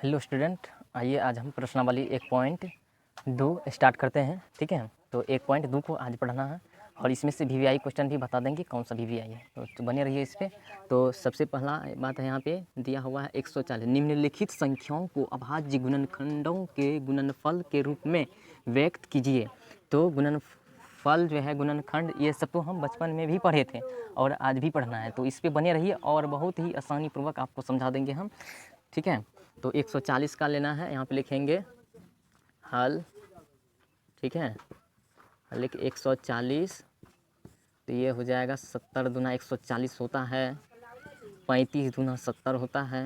Hello student, आइए आज हम प्रश्नावली 1.2 स्टार्ट करते हैं। ठीक है, तो 1.2 को आज पढ़ना है और इसमें से वीवीआई क्वेश्चन भी बता देंगे कौन सा वीवीआई है, तो बने रहिए इस पर। तो सबसे पहला बात है, यहाँ पे दिया हुआ है 140। निम्नलिखित संख्याओं को अभाज्य गुणनखंडों के गुणनफल के रूप में व्यक्त कीजिए। तो गुणनफल जो है, गुणनखंड, ये सब तो हम बचपन में भी पढ़े थे और आज भी पढ़ना है, तो इस पर बने रहिए और बहुत ही आसानीपूर्वक आपको समझा देंगे हम। ठीक है, तो 140 का लेना है, यहाँ पे लिखेंगे हल। ठीक है, हल 140, तो ये हो जाएगा 70 दूना 140 होता है, 35 दूना 70 होता है,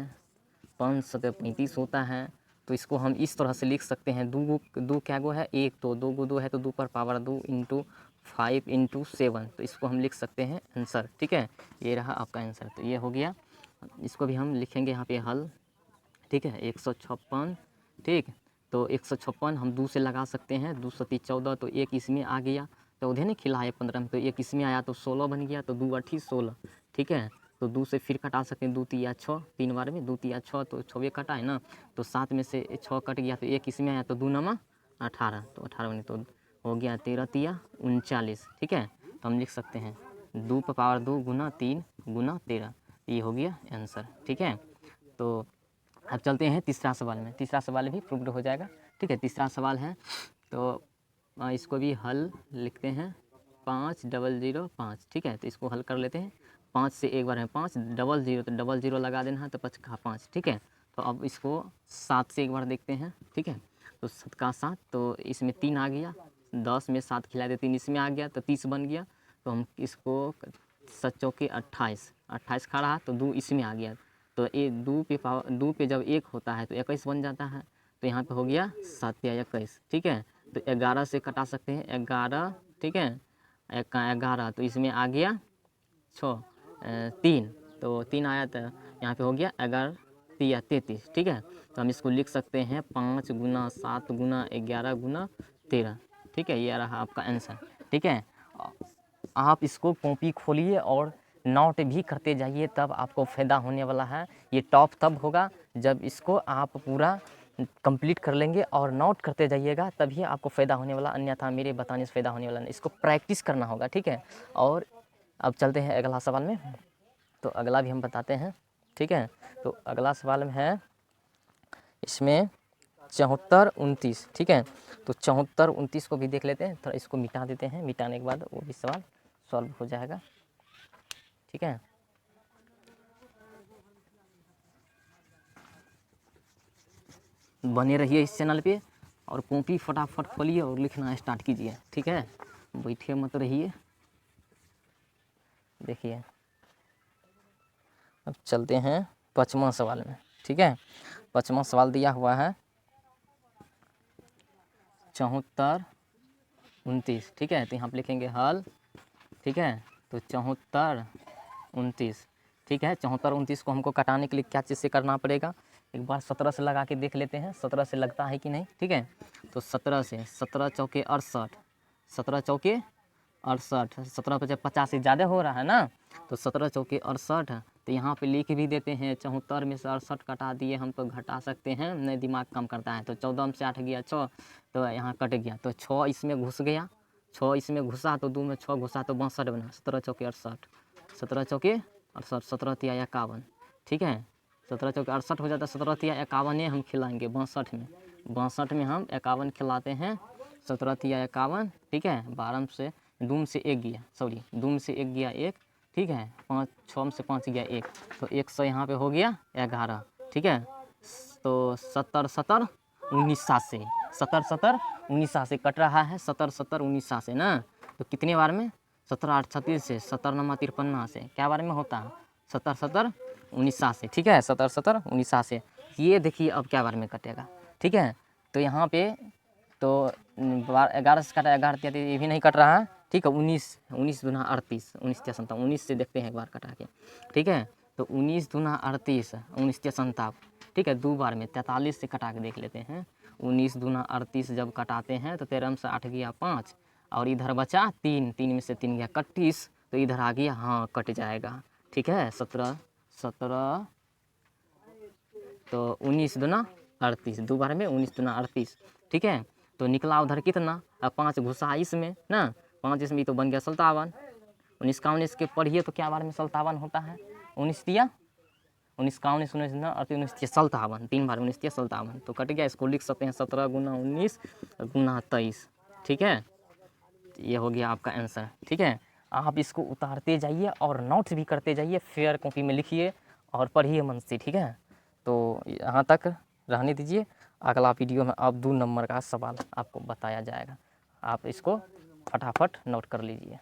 5 सत्तर 35 होता है। तो इसको हम इस तरह से लिख सकते हैं, दो क्या गो है, एक तो दो गो दो है, तो 2 पर पावर 2 इंटू 5 इंटू 7, तो इसको हम लिख सकते हैं आंसर। ठीक है, ये रहा आपका आंसर, तो ये हो गया। इसको भी हम लिखेंगे यहाँ पे हल। ठीक है, 156। ठीक, तो 156 हम 2 से लगा सकते हैं, 2 सती 14, तो एक इसमें आ गया, 14 नहीं खिला है 15 में, तो एक इसमें आया तो 16 बन गया, तो 2 8 16। ठीक है, तो 2 से फिर कटा सकते हैं, 2 तिया 6, 3 बार में 2 तिया 6, तो 6 कटा है ना, तो 7 में से 6 कट गया, तो एक इसमें आया, तो 2 नमा 18, तो 18 बने, तो हो गया 13 तिया 39। ठीक है, तो हम लिख सकते हैं 2 पर पावर 2 गुना 3 गुना 13, ये हो गया आंसर। ठीक है, तो अब चलते हैं तीसरा सवाल में। तीसरा सवाल भी प्रूव्ड हो जाएगा। ठीक है, तीसरा सवाल है, तो इसको भी हल लिखते हैं 5005। ठीक है, तो इसको हल कर लेते हैं। 5 से एक बार है 5, 00, तो 00 लगा देना है, तो 5 का 5। ठीक है, तो अब इसको 7 से एक बार देखते हैं। ठीक है, तो 7 का 7, तो इसमें 3 आ गया, 10 में 7 खिला दे, 3 इसमें आ गया, तो 30 बन गया। तो हम इसको 7 चौके 28, 28 खा रहा, तो 2 इसमें आ गया, तो ये 2 पे जब 1 होता है तो 21 बन जाता है, तो यहाँ पे हो गया 7 या 21। ठीक है, तो 11 से कटा सकते हैं, 11। ठीक है, 11, तो इसमें आ गया 6, 3, तो 3 आया, तो यहाँ पे हो गया 11 या 33। ठीक है, तो हम इसको लिख सकते हैं 5 गुना 7 गुना 11 गुना 13। ठीक है, ये रहा आपका आंसर। ठीक है, आप इसको कॉपी खोलिए और नोट भी करते जाइए, तब आपको फ़ायदा होने वाला है। ये टॉप तब होगा जब इसको आप पूरा कंप्लीट कर लेंगे और नोट करते जाइएगा, तभी आपको फ़ायदा होने वाला, अन्यथा मेरे बताने से फ़ायदा होने वाला नहीं। इसको प्रैक्टिस करना होगा। ठीक है, और अब चलते हैं अगला सवाल में, तो अगला भी हम बताते हैं। ठीक है, तो अगला सवाल में है, इसमें 74 29। ठीक है, तो 74 29 को भी देख लेते हैं, थोड़ा इसको मिटा देते हैं, मिटाने के बाद वो भी सवाल सॉल्व हो जाएगा। ठीक है, बने रहिए इस चैनल पे और कॉपी फटाफट खोलिए और लिखना स्टार्ट कीजिए। ठीक है, बैठे मत रहिए। देखिए, अब चलते हैं 5वां सवाल में। ठीक है, 5वां सवाल दिया हुआ है 74 29। ठीक है, तो यहाँ पे लिखेंगे हल। ठीक है, तो 74 29। ठीक है, 74 29 को हमको कटाने के लिए क्या चीज़ से करना पड़ेगा, एक बार 17 से लगा के देख लेते हैं, 17 से लगता है कि नहीं। ठीक है, तो 17 से, 17 चौके 68, 17 चौके 68, 17 पे 50 से ज़्यादा हो रहा है ना, तो 17 चौके 68, तो यहाँ पे लिख भी देते हैं। 74 में से 68 कटा दिए हम, तो घटा सकते हैं, नहीं दिमाग कम करता है, तो 14 में से 8 गया 6, तो यहाँ कट गया, तो 6 इसमें घुस गया, 6 इसमें घुसा, तो 2 में 6 घुसा, तो 62 बना। 17 चौके 68, 17 चौके 68, 17 तिया 51। ठीक है, 17 चौके 68 हो जाता है, 17 तिया 51 हम खिलाएंगे 62 में, 62 में हम 51 खिलाते हैं, 17 तिया 51। ठीक है, 12 से 2 से 1 गया, सॉरी 2 से 1 गया 1। ठीक है, 5 6 से 5 गया 1, तो 100 यहाँ पे हो गया 11। ठीक है, तो 70 70 19 7 से, 70 70 19 7 से कट रहा है, 70 70 19 7 से ना, तो कितने बार में, 17 8 36 से, 70 नमा 53 से, क्या बार में होता है, 70 70 19 7 से। ठीक है, 70 70 19 7 से, ये देखिए अब क्या बार में कटेगा। ठीक है, तो यहाँ पे तो 11 से काटा, 11 तिया, ये भी नहीं कट रहा है। ठीक है, 19 19 दूना 38, 19 तिया 57, 19 से देखते हैं एक बार कटा के। ठीक है, तो 19 दूना 38, 19 तिया 57। ठीक है, 2 बार में 43 से कटा के देख लेते हैं। 19 दूना 38 जब कटाते हैं, तो 13 में से 8 गया 5, और इधर बचा 3, 3 में से 3 गया 31, तो इधर आ गया, हाँ कट जाएगा। ठीक है, 17 17, तो 19 दूना 38, 2 बार में 19 दूना 38, ठीक है। तो निकला उधर कितना, अब 5 घुसा इसमें ना, 5 इसमें तो बन गया 57। 19 का 19 के पढ़िए तो क्या बार में 57 होता है, 19 दिया 19 का 19 19 ना 19 57, 3 बार 19 57, तो कट गया। इसको लिख सकते हैं 17 गुना 19 गुना 23, ठीक है। ये हो गया आपका आंसर, ठीक है। आप इसको उतारते जाइए और नोट्स भी करते जाइए, फेयर कॉपी में लिखिए और पढ़िए मन से, ठीक है। तो यहाँ तक रहने दीजिए, अगला वीडियो में अब 2 नंबर का सवाल आपको बताया जाएगा, आप इसको फटाफट नोट कर लीजिए।